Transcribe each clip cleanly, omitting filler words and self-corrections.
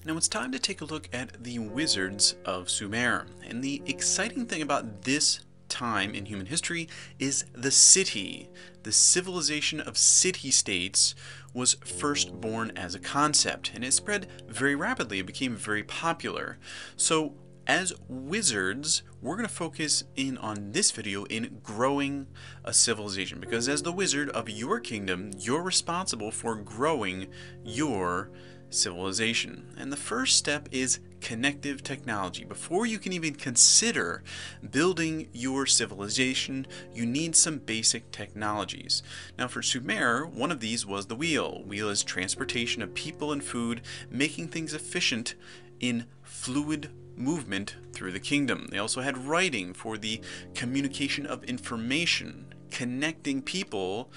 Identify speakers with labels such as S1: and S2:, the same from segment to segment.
S1: Now it's time to take a look at the Wizards of Sumer. And the exciting thing about this time in human history is the city. The civilization of city-states was first born as a concept, and it spread very rapidly. It became very popular. So as wizards, we're going to focus in on this video in growing a civilization, because as the wizard of your kingdom, you're responsible for growing your civilization. And the first step is connective technology. Before you can even consider building your civilization, you need some basic technologies. Now for Sumer, one of these was the wheel. Wheel is transportation of people and food, making things efficient in fluid movement through the kingdom. They also had writing for the communication of information. Connecting people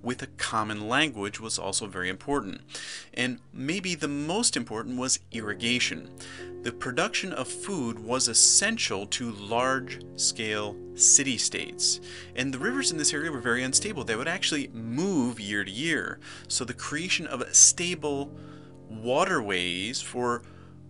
S1: with a common language was also very important. And maybe the most important was irrigation. The production of food was essential to large-scale city-states. And the rivers in this area were very unstable. They would actually move year to year. So the creation of stable waterways for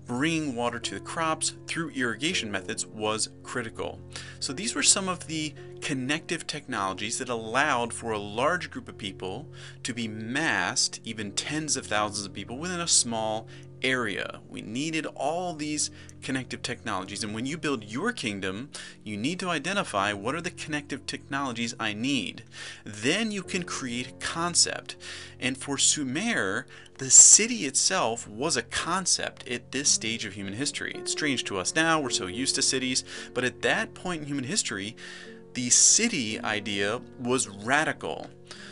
S1: bringing water to the crops through irrigation methods was critical. So these were some of the connective technologies that allowed for a large group of people to be massed, even tens of thousands of people, within a small area. We needed all these connective technologies, and when you build your kingdom, you need to identify what are the connective technologies I need. Then you can create a concept. And for Sumer, the city itself was a concept at this stage of human history. It's strange to us now, we're so used to cities, but at that point in human history, the city idea was radical.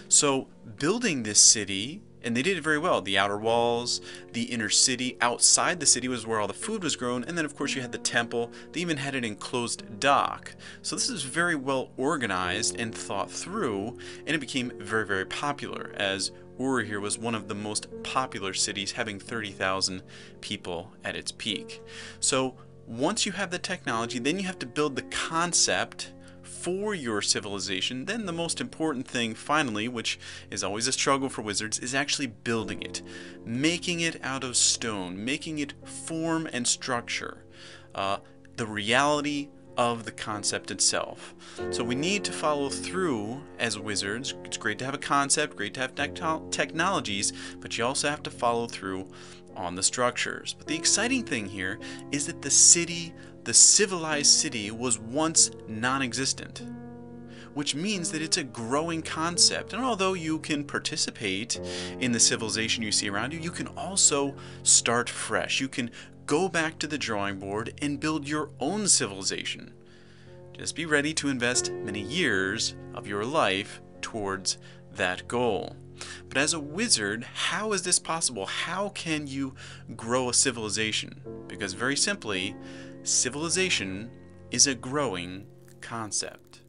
S1: So building this city, and they did it very well. The outer walls, the inner city, outside the city was where all the food was grown, and then of course you had the temple. They even had an enclosed dock. So this is very well organized and thought through, and it became very, very popular, as Ur here was one of the most popular cities, having 30,000 people at its peak. So once you have the technology, then you have to build the concept for your civilization. Then the most important thing finally, which is always a struggle for wizards, is actually building it, making it out of stone, making it form and structure, the reality of the concept itself. So we need to follow through as wizards. It's great to have a concept, great to have technologies, but you also have to follow through on the structures. But the exciting thing here is that the city, the civilized city, was once non-existent, which means that it's a growing concept. And although you can participate in the civilization you see around you, you can also start fresh. You can go back to the drawing board and build your own civilization. Just be ready to invest many years of your life towards that goal. But as a wizard, how is this possible? How can you grow a civilization? Because very simply, civilization is a growing concept.